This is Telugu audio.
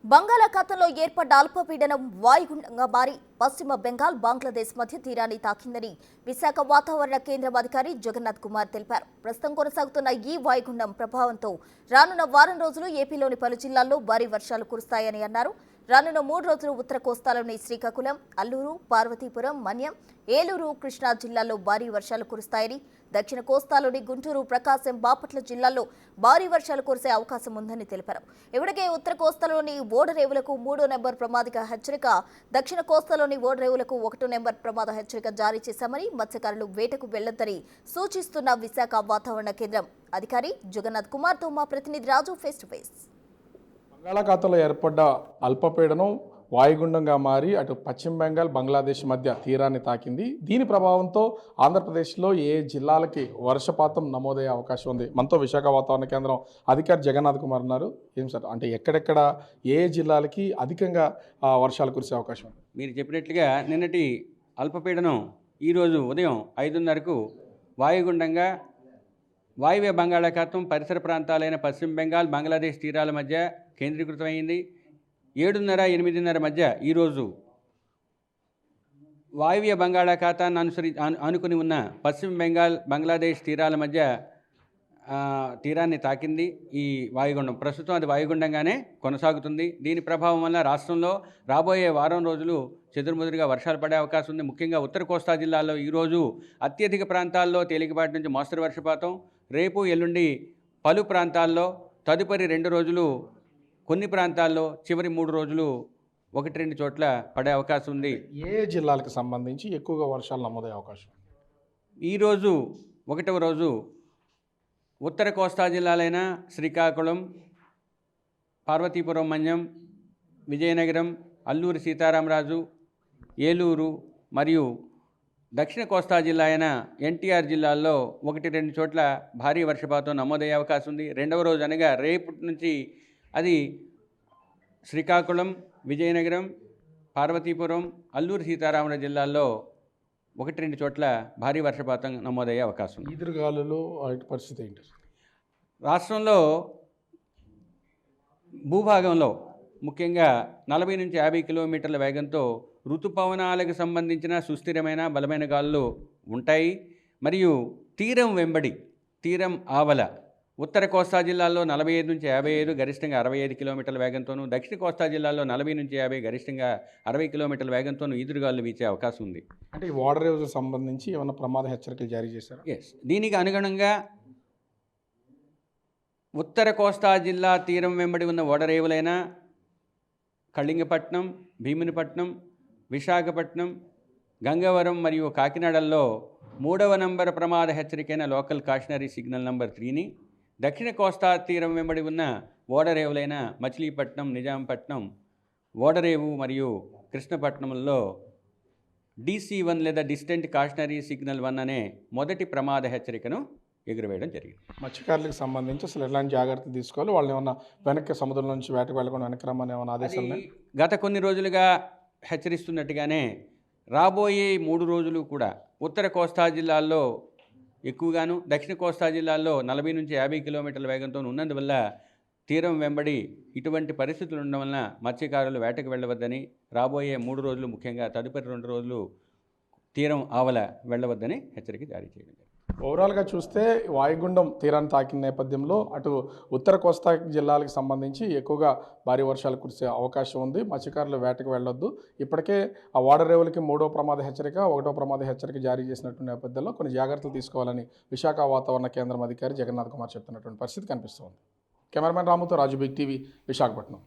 బంగాళాఖాతంలో ఏర్పడ్డ అల్పపీడనం వాయుగుండంగా మారి పశ్చిమ బెంగాల్, బంగ్లాదేశ్ మధ్య తీరాన్ని తాకిందని విశాఖ వాతావరణ కేంద్రం అధికారి జగన్నాథ్ కుమార్ తెలిపారు. ప్రస్తుతం కొనసాగుతున్న ఈ వాయుగుండం ప్రభావంతో రానున్న వారం రోజులు ఏపీలోని పలు జిల్లాల్లో భారీ వర్షాలు కురుస్తాయని అన్నారు. రానున్న 3 రోజులు ఉత్తర కోస్తాలోని శ్రీకాకుళం, అల్లూరు, పార్వతీపురం, మన్యం, ఏలూరు, కృష్ణా జిల్లాల్లో భారీ వర్షాలు కురుస్తాయని, దక్షిణ కోస్తాలోని గుంటూరు, ప్రకాశం, బాపట్ల జిల్లాల్లో భారీ వర్షాలు కురిసే అవకాశం ఉందని తెలిపారు. ఇప్పటికే ఉత్తర కోస్తాలోని ఓడరేవులకు 3వ నెంబర్ ప్రమాదిక హెచ్చరిక, దక్షిణ కోస్తాలోని ఓడరేవులకు 1వ నెంబర్ ప్రమాద హెచ్చరిక జారీ చేశామని, మత్స్యకారులు వేటకు వెళ్లొద్దని సూచిస్తున్న విశాఖ వాతావరణ కేంద్రం అధికారి జగన్నాథ్ కుమార్తో మా ప్రతినిధి రాజు ఫేస్ టు ఫేస్. బంగాళాఖాతంలో ఏర్పడ్డ అల్పపీడనం వాయుగుండంగా మారి అటు పశ్చిమ బెంగాల్, బంగ్లాదేశ్ మధ్య తీరాన్ని తాకింది. దీని ప్రభావంతో ఆంధ్రప్రదేశ్లో ఏ జిల్లాలకి వర్షపాతం నమోదయ్యే అవకాశం ఉంది? మనతో విశాఖ వాతావరణ కేంద్రం అధికారి జగన్నాథ్ కుమార్ ఉన్నారు. ఏం సార్, అంటే ఎక్కడెక్కడ ఏ జిల్లాలకి అధికంగా వర్షాలు కురిసే అవకాశం ఉంది? మీరు చెప్పినట్లుగా నిన్నటి అల్పపీడనం ఈరోజు ఉదయం 5:30కు వాయుగుండంగా వాయువ్య బంగాళాఖాతం పరిసర ప్రాంతాలైన పశ్చిమ బెంగాల్, బంగ్లాదేశ్ తీరాల మధ్య కేంద్రీకృతమైంది. 7:30, 8:30 మధ్య ఈరోజు వాయువ్య బంగాళాఖాతాన్ని ఆనుకుని ఉన్న పశ్చిమ బెంగాల్, బంగ్లాదేశ్ తీరాల మధ్య తీరాన్ని తాకింది ఈ వాయుగుండం. ప్రస్తుతం అది వాయుగుండంగానే కొనసాగుతుంది. దీని ప్రభావం వల్ల రాష్ట్రంలో రాబోయే వారం రోజులు చెదురుముదురుగా వర్షాలు పడే అవకాశం ఉంది. ముఖ్యంగా ఉత్తర కోస్తా జిల్లాల్లో ఈరోజు అత్యధిక ప్రాంతాల్లో తేలికపాటి నుంచి మోస్తరు వర్షపాతం, రేపు ఎల్లుండి పలు ప్రాంతాల్లో, తదుపరి 2 రోజులు కొన్ని ప్రాంతాల్లో, చివరి 3 రోజులు 1-2 చోట్ల పడే అవకాశం ఉంది. ఏ జిల్లాలకు సంబంధించి ఎక్కువగా వర్షాలు నమోదయ్యే అవకాశం? ఈరోజు 1వ రోజు ఉత్తర కోస్తా జిల్లాలైన శ్రీకాకుళం, పార్వతీపురం, మన్యం, విజయనగరం, అల్లూరి సీతారామరాజు, ఏలూరు మరియు దక్షిణ కోస్తా జిల్లా అయిన ఎన్టీఆర్ జిల్లాల్లో 1-2 చోట్ల భారీ వర్షపాతం నమోదయ్యే అవకాశం ఉంది. 2వ రోజు అనగా రేపు నుంచి అది శ్రీకాకుళం, విజయనగరం, పార్వతీపురం, అల్లూరి సీతారామరాజు జిల్లాల్లో 1-2 చోట్ల భారీ వర్షపాతం నమోదయ్యే అవకాశం ఉంది. ఈదురుగాలులో పరిస్థితి ఏంటి? రాష్ట్రంలో భూభాగంలో ముఖ్యంగా 40 నుంచి 50 కిలోమీటర్ల వేగంతో ఋతుపవనాలకు సంబంధించిన సుస్థిరమైన బలమైన గాలులు ఉంటాయి. మరియు తీరం వెంబడి, తీరం ఆవల ఉత్తర కోస్తా జిల్లాల్లో 45 నుంచి 55, గరిష్టంగా 65 కిలోమీటర్ల వేగంతోనూ, దక్షిణ కోస్తా జిల్లాల్లో 40 నుంచి 50, గరిష్టంగా 60 కిలోమీటర్ల వేగంతోనూ ఈదురుగాలు వీచే అవకాశం ఉంది. అంటే ఈ ఓడరేవులకు సంబంధించి ఏమైనా ప్రమాద హెచ్చరికలు జారీ చేశారు? దీనికి అనుగుణంగా ఉత్తర కోస్తా జిల్లా తీరం వెంబడి ఉన్న ఓడరేవులైన కళింగపట్నం, భీమునిపట్నం, విశాఖపట్నం, గంగవరం మరియు కాకినాడల్లో 3వ నంబర్ ప్రమాద హెచ్చరికైన లోకల్ కాషనరీ సిగ్నల్ నంబర్ 3ని, దక్షిణ కోస్తా తీరం వెంబడి ఉన్న ఓడరేవులైన మచిలీపట్నం, నిజాంపట్నం, ఓడరేవు మరియు కృష్ణపట్నంలో DC1 లేదా డిస్టెంట్ కాషనరీ సిగ్నల్ 1 అనే మొదటి ప్రమాద హెచ్చరికను ఎగురవేయడం జరిగింది. మత్స్యకారులకు సంబంధించి అసలు ఎలాంటి జాగ్రత్తలు తీసుకోవాలి? వాళ్ళు ఏమన్నా వెనక్కి సముద్రం నుంచి వేటకు వెళ్ళకుండా వెనక్కి రమ్మని ఏమైనా ఆదేశాలు? గత కొన్ని రోజులుగా హెచ్చరిస్తున్నట్టుగానే రాబోయే 3 రోజులు కూడా ఉత్తర కోస్తా జిల్లాల్లో ఎక్కువగాను, దక్షిణ కోస్తా జిల్లాల్లో 40 నుంచి 50 కిలోమీటర్ల వేగంతో ఉన్నందువల్ల తీరం వెంబడి ఇటువంటి పరిస్థితులు ఉండడం వలన మత్స్యకారులు వేటకు వెళ్ళవద్దని, రాబోయే 3 రోజులు ముఖ్యంగా తదుపరి 2 రోజులు తీరం ఆవల వెళ్ళవద్దని హెచ్చరిక జారీ చేయడం. ఓవరాల్గా చూస్తే వాయుగుండం తీరాన్ని తాకిన నేపథ్యంలో అటు ఉత్తర కోస్తా జిల్లాలకు సంబంధించి ఎక్కువగా భారీ వర్షాలు కురిసే అవకాశం ఉంది. మత్స్యకారులు వేటకు వెళ్ళొద్దు. ఇప్పటికే ఆ ఓడరేవులకి 3వ ప్రమాద హెచ్చరిక, 1వ ప్రమాద హెచ్చరిక జారీ చేసినటువంటి నేపథ్యంలో కొన్ని జాగ్రత్తలు తీసుకోవాలని విశాఖ వాతావరణ కేంద్రం అధికారి జగన్నాథ్ కుమార్ చెప్తున్నటువంటి పరిస్థితి కనిపిస్తోంది. కెమెరామెన్ రాముతో రాజు, బిగ్ టీవీ, విశాఖపట్నం.